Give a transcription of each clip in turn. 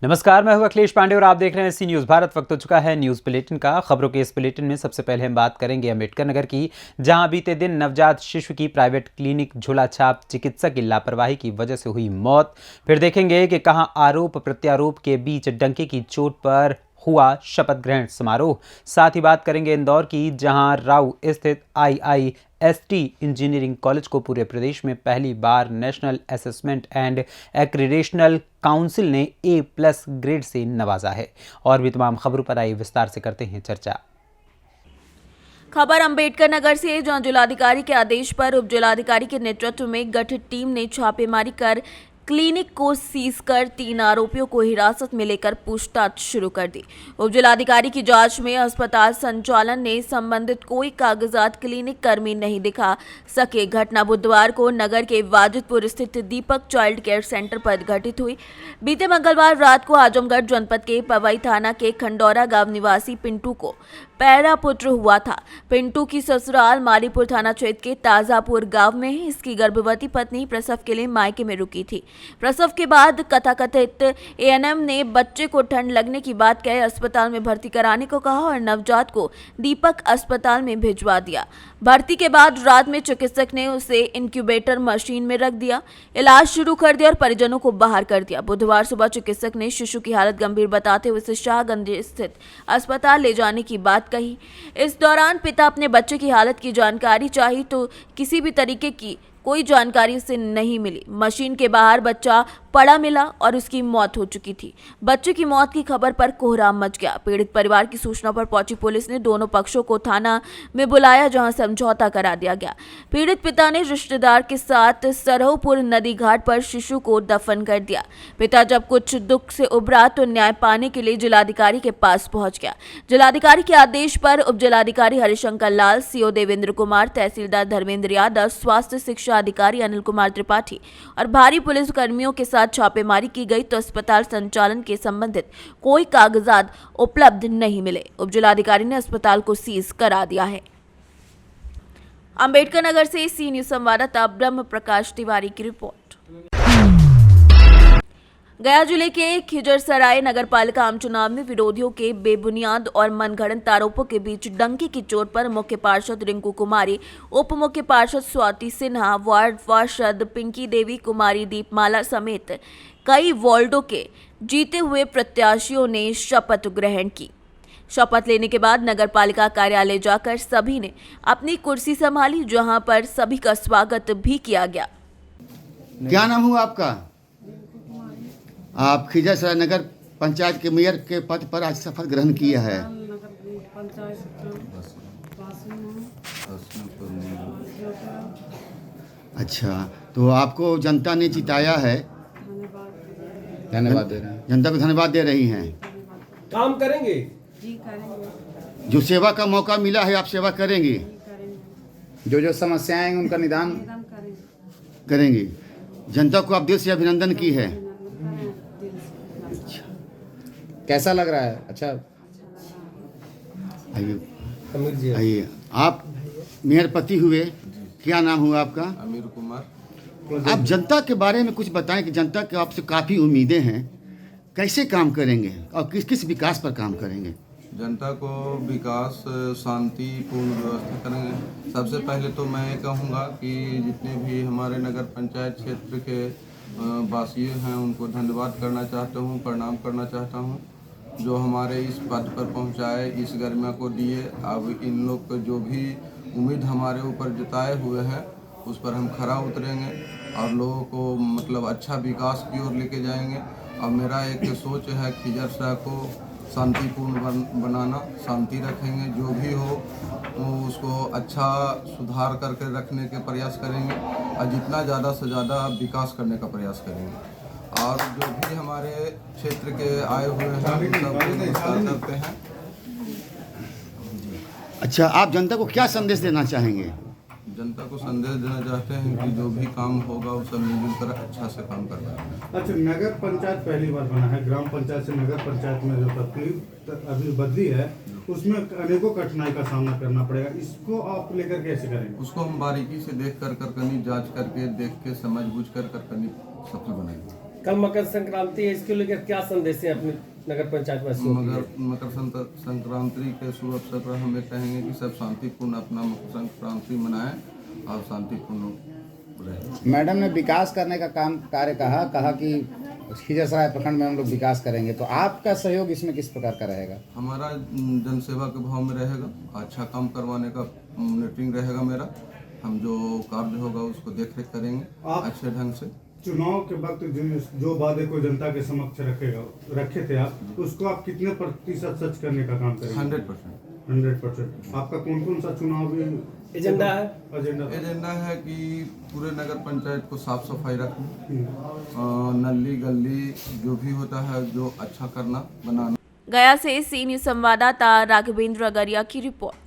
नमस्कार, मैं हूं अखिलेश पांडे और आप देख रहे हैं सी न्यूज़ भारत। वक्त हो चुका है न्यूज़ बुलेटिन का। खबरों के इस बुलेटिन में सबसे पहले हम बात करेंगे अम्बेडकर नगर की, जहां बीते दिन नवजात शिशु की प्राइवेट क्लिनिक झोला छाप चिकित्सक की लापरवाही की वजह से हुई मौत। फिर देखेंगे कि कहां आरोप प्रत्यारोप के बीच डंके की चोट पर हुआ शपथ ग्रहण समारोह। साथ ही बात करेंगे इंदौर की, जहां राऊ स्थित IIST इंजीनियरिंग कॉलेज को पूरे प्रदेश में पहली बार नेशनल असेसमेंट एंड एक्रीडेशनल काउंसिल ने A+ ग्रेड से नवाजा है। और भी तमाम खबरों पर आइए विस्तार से करते हैं चर्चा। खबर अंबेडकर नगर से, जहां जिलाधिकारी के आदेश पर उप जिलाधिकारी के नेतृत्व में गठित टीम ने छापेमारी कर क्लिनिक को सीज कर 3 आरोपियों को हिरासत में लेकर पूछताछ शुरू कर दी। उप जिलाधिकारी की जांच में अस्पताल संचालन ने संबंधित कोई कागजात क्लिनिक कर्मी नहीं दिखा सके। घटना बुधवार को नगर के वाजिदपुर स्थित दीपक चाइल्ड केयर सेंटर पर घटित हुई। बीते मंगलवार रात को आजमगढ़ जनपद के पवई थाना के खंडौरा गांव निवासी पिंटू को पैरा पुत्र हुआ था। पिंटू की ससुराल मालीपुर थाना क्षेत्र के ताजापुर गांव में है। इसकी गर्भवती पत्नी प्रसव के लिए मायके में रुकी थी। प्रसव के बाद कथाकथित ANM ने बच्चे को ठंड लगने की बात कह अस्पताल में भर्ती कराने को कहा और नवजात को दीपक अस्पताल में भिजवा दिया। भर्ती के बाद रात में चिकित्सक ने उसे इंक्यूबेटर मशीन में रख दिया, इलाज शुरू कर दिया और परिजनों को बाहर कर दिया। बुधवार सुबह चिकित्सक ने शिशु की हालत गंभीर बताते हुए उसे शाहगंज स्थित अस्पताल ले जाने की बात कही। इस दौरान पिता अपने बच्चे की हालत की जानकारी चाही तो किसी भी तरीके की कोई जानकारी उसे नहीं मिली। मशीन के बाहर बच्चा पड़ा मिला और उसकी मौत हो चुकी थी। बच्चे की मौत की खबर पर कोहराम मच गया। पीड़ित परिवार की सूचना पर पहुंची पुलिस ने दोनों पक्षों को थाना में बुलाया, जहां समझौता करा दिया गया। पीड़ित पिता ने रिश्तेदार के साथ सरहपुर नदी घाट पर शिशु को दफन कर दिया। पिता जब कुछ दुख से उबरा तो न्याय पाने के लिए जिलाधिकारी के पास पहुंच गया। जिलाधिकारी के आदेश पर उप जिलाधिकारी हरिशंकर लाल, CO देवेंद्र कुमार, तहसीलदार धर्मेंद्र यादव, स्वास्थ्य शिक्षा अधिकारी अनिल कुमार त्रिपाठी और भारी पुलिस कर्मियों के साथ छापेमारी की गई तो अस्पताल संचालन के संबंधित कोई कागजात उपलब्ध नहीं मिले। उप जिलाधिकारी ने अस्पताल को सीज करा दिया है। अंबेडकर नगर से सी न्यूज़ संवाददाता ब्रह्म प्रकाश तिवारी की रिपोर्ट। गया जिले के खिजरसराय नगरपालिका आम चुनाव में विरोधियों के बेबुनियाद और मनगढ़ंत आरोपों के बीच डंके की चोट पर मुख्य पार्षद रिंकू कुमारी, उप मुख्य पार्षद स्वाति सिन्हा, वार्ड पार्षद पिंकी देवी, कुमारी दीपमाला समेत कई वार्डों के जीते हुए प्रत्याशियों ने शपथ ग्रहण की। शपथ लेने के बाद नगरपालिका कार्यालय जाकर सभी ने अपनी कुर्सी संभाली, जहां पर सभी का स्वागत भी किया गया। क्या नाम हुआ आपका? आप खिजरसराय नगर पंचायत के मेयर के पद पर आज शपथ ग्रहण किया है। अच्छा, तो आपको जनता ने जिताया है। धन्यवाद दे रहे हैं। जनता को धन्यवाद दे रही हैं। काम करेंगे जी, करेंगे। जो सेवा का मौका मिला है आप सेवा करेंगी। जो जो समस्याएं हैं उनका निदान करेंगी। जनता को आप दिल से अभिनंदन की है। कैसा लग रहा है? अच्छा, आइए आइए। आप मेयर पति हुए, क्या नाम हुआ आपका? अमीर कुमार। आप जनता के बारे में कुछ बताएं कि जनता के आपसे काफ़ी उम्मीदें हैं, कैसे काम करेंगे और किस किस विकास पर काम करेंगे? जनता को विकास, शांति पूर्ण व्यवस्था करेंगे। सबसे पहले तो मैं कहूँगा कि जितने भी हमारे नगर पंचायत क्षेत्र के वासी हैं उनको धन्यवाद करना चाहता हूँ, प्रणाम करना चाहता हूँ, जो हमारे इस पद पर पहुँचाए, इस गरिमा को दिए। अब इन लोग को जो भी उम्मीद हमारे ऊपर जताए हुए हैं उस पर हम खरा उतरेंगे और लोगों को मतलब अच्छा विकास की ओर लेके जाएंगे। और मेरा एक सोच है खिजरसराय को शांतिपूर्ण बनाना, शांति रखेंगे, जो भी हो उसको अच्छा सुधार करके रखने के प्रयास करेंगे और जितना ज़्यादा से ज़्यादा विकास करने का प्रयास करेंगे। और जो भी हमारे क्षेत्र के आए हुए हैं सबको नमस्कार करते हैं। अच्छा, आप जनता को क्या संदेश देना चाहेंगे? जनता को संदेश देना चाहते हैं कि जो भी काम होगा वो सब मिलजुल कर अच्छा से काम करना है। अच्छा, नगर पंचायत पहली बार बना है, ग्राम पंचायत से नगर पंचायत में जो तकलीफ अभी बदली है उसमें अनेकों कठिनाई का सामना करना पड़ेगा। इसको आप लेकर कैसे करेंगे? उसको हम बारीकी से देख कर करनी जांच करके देख के समझ बूझ कर करनी सफल बनाएंगे। कल मकर संक्रांति है, इसको लेकर क्या संदेश है अपने नगर पंचायत वासियों के लिए? मकर संक्रांति के शुभ अवसर पर हम ये कहेंगे कि सब शांतिपूर्ण अपना मकर संक्रांति मनाएं और शांतिपूर्ण रहें। मैडम ने विकास करने का कार्य कहा कि खिजरसराय प्रखंड में हम लोग विकास करेंगे, तो आपका सहयोग इसमें किस प्रकार का रहेगा? हमारा जनसेवा के भाव में रहेगा, अच्छा काम करवाने का मॉनिटरिंग रहेगा मेरा। हम जो कार्य होगा उसको देख रेख करेंगे अच्छे ढंग से। चुनाव के वक्त जो वादे को जनता के समक्ष रखे थे आप, उसको आप कितने प्रतिशत सच करने का काम करेंगे? 100%। आपका कौन कौन सा चुनावी एजेंडा है? एजेंडा है कि पूरे नगर पंचायत को साफ सफाई रखना, नली गली जो भी होता है जो अच्छा करना बनाना। गया से सी न्यूज संवाददाता राघवेंद्र अगरिया की रिपोर्ट।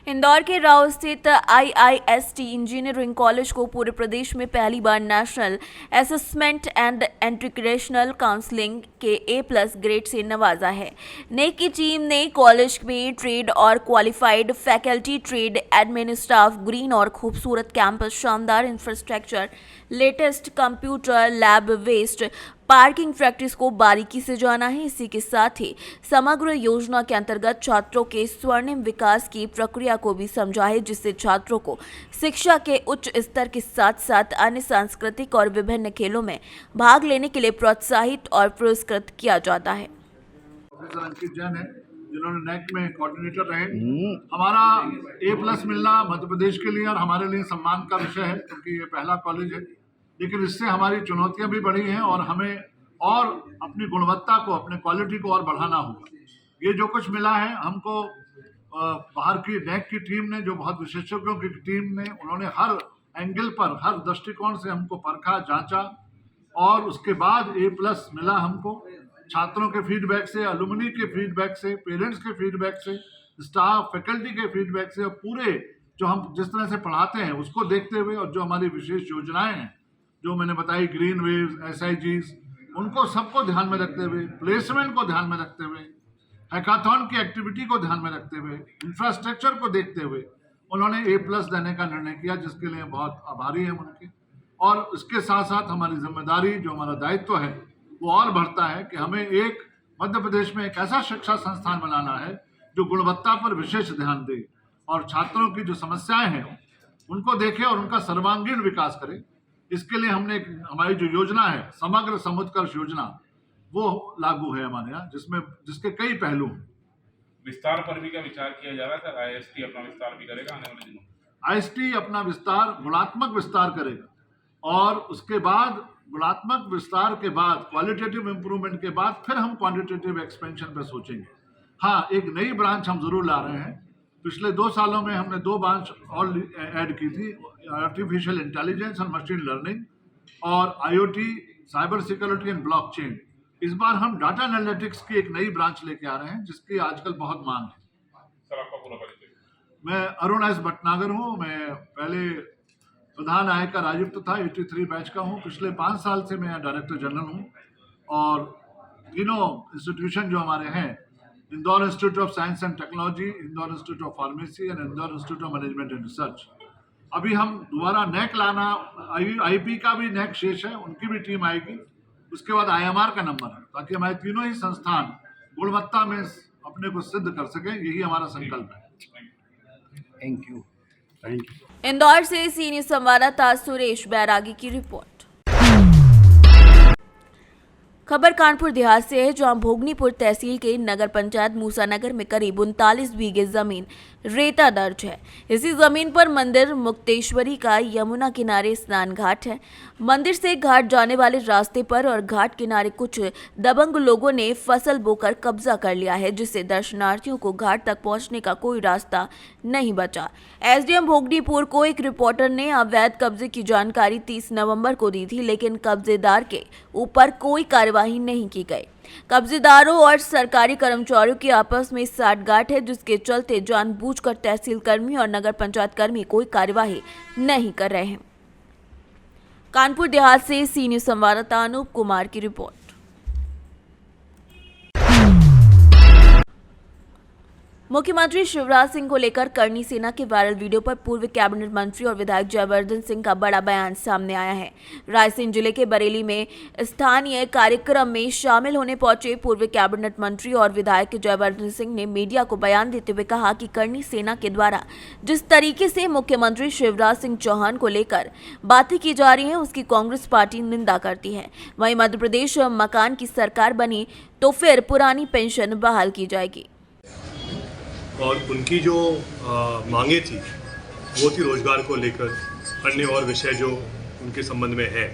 इंदौर के राव स्थित IIST इंजीनियरिंग कॉलेज को पूरे प्रदेश में पहली बार नेशनल असेसमेंट एंड इंटीग्रेशनल काउंसलिंग के A+ ग्रेड से नवाजा है। नेक की टीम ने कॉलेज में ट्रेड और qualified faculty, trained admin staff, green और खूबसूरत कैंपस, शानदार infrastructure, latest computer lab, best parking practice को बारीकी से जाना है। इसी के साथ ही समग्र योजना के अंतर्गत छात्रों के स्वर्णिम विकास की प्रक्रिया को भी समझा है, जिससे छात्रों को शिक्षा के उच्च स्तर के साथ साथ अन्य सांस्कृतिक और विभिन्न खेलों में भाग लेने के लिए प्रोत्साहित और पुरस्कृत किया जाता है। प्रोफेसर अंकित जैन है, जिन्होंने नेक में कोऑर्डिनेटर रहे। हमारा A+ मिलना मध्य प्रदेश के लिए और हमारे लिए सम्मान का विषय है, क्योंकि ये पहला कॉलेज है। लेकिन इससे हमारी चुनौतियां भी बढ़ी हैं और हमें और अपनी गुणवत्ता को, अपने क्वालिटी को और बढ़ाना होगा। ये जो कुछ मिला है हमको, बाहर की नेक की टीम ने, जो बहुत विशेषज्ञों की टीम ने, उन्होंने हर एंगल पर, हर दृष्टिकोण से हमको परखा, जांचा और उसके बाद A+ मिला हमको। छात्रों के फीडबैक से, अलुमनी के फीडबैक से, पेरेंट्स के फीडबैक से, स्टाफ फैकल्टी के फीडबैक से और पूरे जो हम जिस तरह से पढ़ाते हैं उसको देखते हुए, और जो हमारी विशेष योजनाएं हैं जो मैंने बताई, ग्रीन वेव्स, SIGs, उनको सबको ध्यान में रखते हुए, प्लेसमेंट को ध्यान में रखते हुए, हैकाथॉन की एक्टिविटी को ध्यान में रखते हुए, इंफ्रास्ट्रक्चर को देखते हुए उन्होंने A+ देने का निर्णय किया, जिसके लिए बहुत आभारी हैं उनके। और इसके साथ साथ हमारी जिम्मेदारी, जो हमारा दायित्व है, वो और बढ़ता है कि हमें एक मध्य प्रदेश में एक ऐसा शिक्षा संस्थान बनाना है जो गुणवत्ता पर विशेष ध्यान दे और छात्रों की जो समस्याएं हैं उनको देखे और उनका सर्वांगीण विकास करे। इसके लिए हमने हमारी जो योजना है, समग्र समुत्कर्ष योजना, वो लागू है हमारे यहाँ, जिसके कई पहलू हैं। विस्तार पर भी क्या विचार किया जा रहा है सर? IIST अपना विस्तार भी करेगा आने वाले दिनों में? IIST अपना विस्तार, गुणात्मक विस्तार करेगा और उसके बाद, गुणात्मक विस्तार के बाद, क्वालिटेटिव इंप्रूवमेंट के बाद फिर हम क्वांटिटेटिव एक्सपेंशन पर सोचेंगे। हाँ, एक नई ब्रांच हम जरूर ला रहे हैं। पिछले 2 सालों में हमने 2 ब्रांच और ऐड की थी, आर्टिफिशियल इंटेलिजेंस और मशीन लर्निंग और IoT, cyber security and blockchain. इस बार हम डाटा एनालिटिक्स की एक नई ब्रांच लेके आ रहे हैं, जिसकी आजकल बहुत मांग है। सर आपका पूरा परिचय? मैं अरुण S. भटनागर हूँ। मैं पहले प्रधान आयकर आयुक्त था, 83 बैच का हूँ। पिछले 5 साल से मैं डायरेक्टर जनरल हूँ और तीनों इंस्टीट्यूशन जो हमारे हैं, Indore institute of science and technology, Indore institute of pharmacy and Indore institute of management and research. अभी हम दोबारा नेक लाना, IP का भी नेक शेष है, उनकी भी टीम आएगी। उसके बाद IMR का नंबर है, ताकि हमारे तीनों ही संस्थान गुणवत्ता में अपने को सिद्ध कर सकें। यही हमारा संकल्प है। Thank you. इंदौर से सी न्यूज संवाददाता सुरेश बैरागी की रिपोर्ट। खबर कानपुर देहात से है, जहां भोगनीपुर तहसील के नगर पंचायत मूसानगर में करीब 39 बीघे जमीन रेता दर्ज है। इसी जमीन पर मंदिर मुक्तेश्वरी का यमुना किनारे स्नान घाट है। मंदिर से घाट जाने वाले रास्ते पर और घाट किनारे कुछ दबंग लोगों ने फसल बोकर कब्जा कर लिया है, जिससे दर्शनार्थियों को घाट तक पहुंचने का कोई रास्ता नहीं बचा। SDM भोगनीपुर को एक रिपोर्टर ने अवैध कब्जे की जानकारी 30 नवंबर को दी थी, लेकिन कब्जेदार के ऊपर कोई कार्यवाही नहीं की गई। कब्जेदारों और सरकारी कर्मचारियों की आपस में साठगांठ है, जिसके चलते जानबूझकर तहसील कर्मी और नगर पंचायत कर्मी कोई कार्यवाही नहीं कर रहे हैं। कानपुर देहात से सी न्यूज संवाददाता अनूप कुमार की रिपोर्ट। मुख्यमंत्री शिवराज सिंह को लेकर करनी सेना के वायरल वीडियो पर पूर्व कैबिनेट मंत्री और विधायक जयवर्धन सिंह का बड़ा बयान सामने आया है। रायसेन जिले के बरेली में स्थानीय कार्यक्रम में शामिल होने पहुंचे पूर्व कैबिनेट मंत्री और विधायक जयवर्धन सिंह ने मीडिया को बयान देते हुए कहा कि करनी सेना के द्वारा जिस तरीके से मुख्यमंत्री शिवराज सिंह चौहान को लेकर बातें की जा रही हैं उसकी कांग्रेस पार्टी निंदा करती है। वहीं मध्य प्रदेश मकान की सरकार बनी तो फिर पुरानी पेंशन बहाल की जाएगी। और उनकी जो मांगे थी वो थी रोजगार को लेकर, अन्य और विषय जो उनके संबंध में है।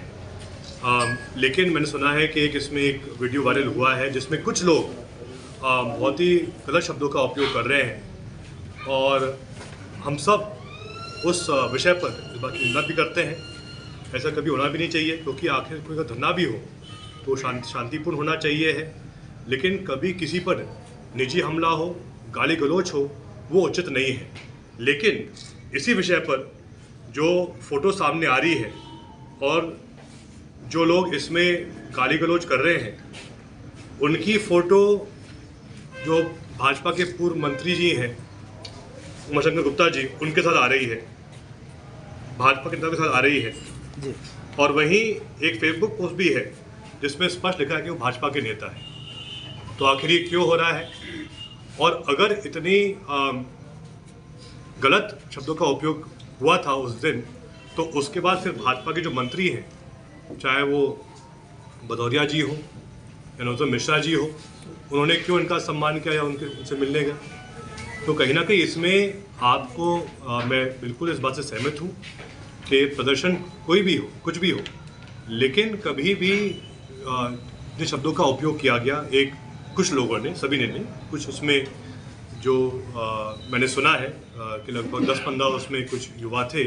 लेकिन मैंने सुना है कि इसमें एक वीडियो वायरल हुआ है जिसमें कुछ लोग बहुत ही गलत शब्दों का उपयोग कर रहे हैं और हम सब उस विषय पर इस बात की निंदा भी करते हैं। ऐसा कभी होना भी नहीं चाहिए, क्योंकि आखिर कोई का धरना भी हो तो शांतिपूर्ण होना चाहिए है। लेकिन कभी किसी पर निजी हमला हो, गाली गलौज हो, वो उचित नहीं है। लेकिन इसी विषय पर जो फोटो सामने आ रही है और जो लोग इसमें गाली गलौज कर रहे हैं, उनकी फ़ोटो जो भाजपा के पूर्व मंत्री जी हैं उमाशंकर गुप्ता जी, उनके साथ आ रही है, भाजपा के नेता के साथ आ रही है जी। और वहीं एक फेसबुक पोस्ट भी है जिसमें स्पष्ट लिखा है कि वो भाजपा के नेता है। तो आखिर ये क्यों हो रहा है? और अगर इतनी गलत शब्दों का उपयोग हुआ था उस दिन, तो उसके बाद फिर भाजपा के जो मंत्री हैं, चाहे वो भदौरिया जी हो या नरोत्तम मिश्रा जी हो, उन्होंने क्यों इनका सम्मान किया या उनसे मिलने गए? तो कहीं ना कहीं इसमें आपको मैं बिल्कुल इस बात से सहमत हूँ कि प्रदर्शन कोई भी हो, कुछ भी हो, लेकिन कभी भी जिन शब्दों का उपयोग किया गया कुछ लोगों ने, सभी ने नहीं, कुछ उसमें जो मैंने सुना है कि लगभग 10-15 उसमें कुछ युवा थे,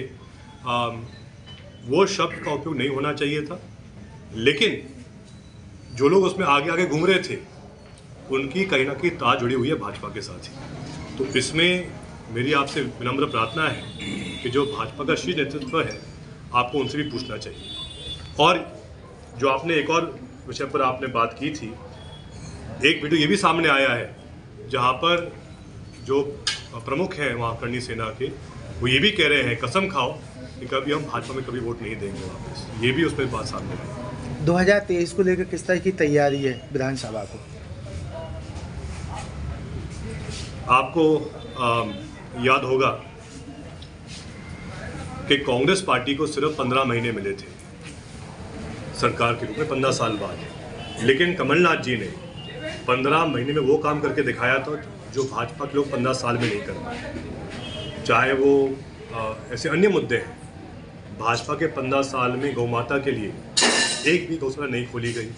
वो शब्द का उपयोग नहीं होना चाहिए था। लेकिन जो लोग उसमें आगे आगे घूम रहे थे, उनकी कहीं ना कहीं तार जुड़ी हुई है भाजपा के साथ ही। तो इसमें मेरी आपसे विनम्र प्रार्थना है कि जो भाजपा का शीर्ष नेतृत्व है, आपको उनसे भी पूछना चाहिए। और जो आपने एक और विषय पर आपने बात की थी, एक वीडियो ये भी सामने आया है जहाँ पर जो प्रमुख हैं वहाँ करनी सेना के, वो ये भी कह रहे हैं कसम खाओ कि कभी हम भाजपा में कभी वोट नहीं देंगे वापस। ये भी उसमें बात सामने है। 2023 को लेकर किस तरह की तैयारी है विधानसभा को? आपको याद होगा कि कांग्रेस पार्टी को सिर्फ 15 महीने मिले थे सरकार के रूप में, 15 साल बाद। लेकिन कमलनाथ जी ने 15 महीने में वो काम करके दिखाया था जो भाजपा के लोग 15 साल में नहीं कर पाए। चाहे वो ऐसे अन्य मुद्दे हैं, भाजपा के 15 साल में गौमाता के लिए एक भी गौशाला नहीं खोली गई,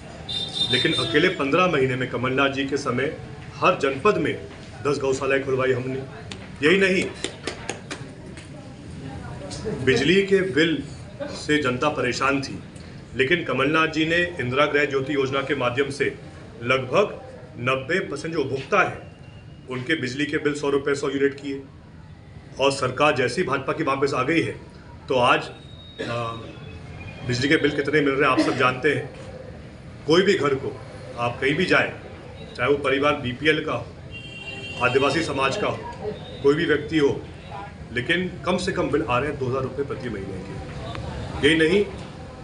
लेकिन अकेले 15 महीने में कमलनाथ जी के समय हर जनपद में 10 गौशालाएँ खुलवाई हमने। यही नहीं, बिजली के बिल से जनता परेशान थी, लेकिन कमलनाथ जी ने इंदिरा गृह ज्योति योजना के माध्यम से लगभग 90% जो उपभोक्ता है उनके बिजली के बिल 100 रुपये 100 यूनिट किए। और सरकार जैसी भाजपा की वापस आ गई है तो आज बिजली के बिल कितने मिल रहे हैं आप सब जानते हैं। कोई भी घर को आप कहीं भी जाएं, चाहे वो परिवार BPL का हो, आदिवासी समाज का हो, कोई भी व्यक्ति हो, लेकिन कम से कम बिल आ रहे हैं 2000 रुपये प्रति महीने के। यही नहीं,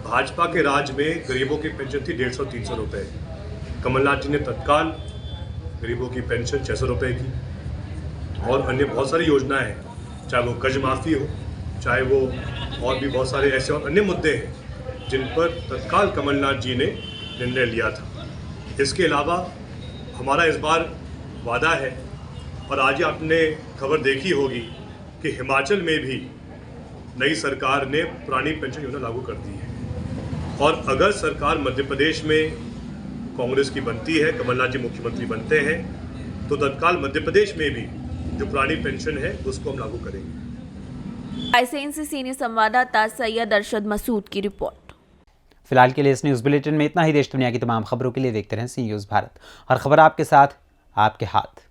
भाजपा के राज में गरीबों की पेंशन थी 150-300 रुपये। कमलनाथ जी ने तत्काल गरीबों की पेंशन 600 रुपये की। और अन्य बहुत सारी योजनाएं हैं, चाहे वो कर्ज माफ़ी हो, चाहे वो और भी बहुत सारे ऐसे और अन्य मुद्दे हैं जिन पर तत्काल कमलनाथ जी ने निर्णय लिया था। इसके अलावा हमारा इस बार वादा है, और आज आपने खबर देखी होगी कि हिमाचल में भी नई सरकार ने पुरानी पेंशन योजना लागू कर दी है। और अगर सरकार मध्य प्रदेश में कांग्रेस की बनती है, कमलनाथ जी मुख्यमंत्री बनते हैं, तो तत्काल मध्य प्रदेश में भी जो पुरानी पेंशन है उसको हम लागू करेंगे। रायसेन से सीनियर संवाददाता सैयद अरशद मसूद की रिपोर्ट। फिलहाल के लिए इस न्यूज़ बुलेटिन में इतना ही। देश दुनिया की तमाम खबरों के लिए देखते रहें सी न्यूज़ भारत। हर खबर आपके साथ, आपके हाथ।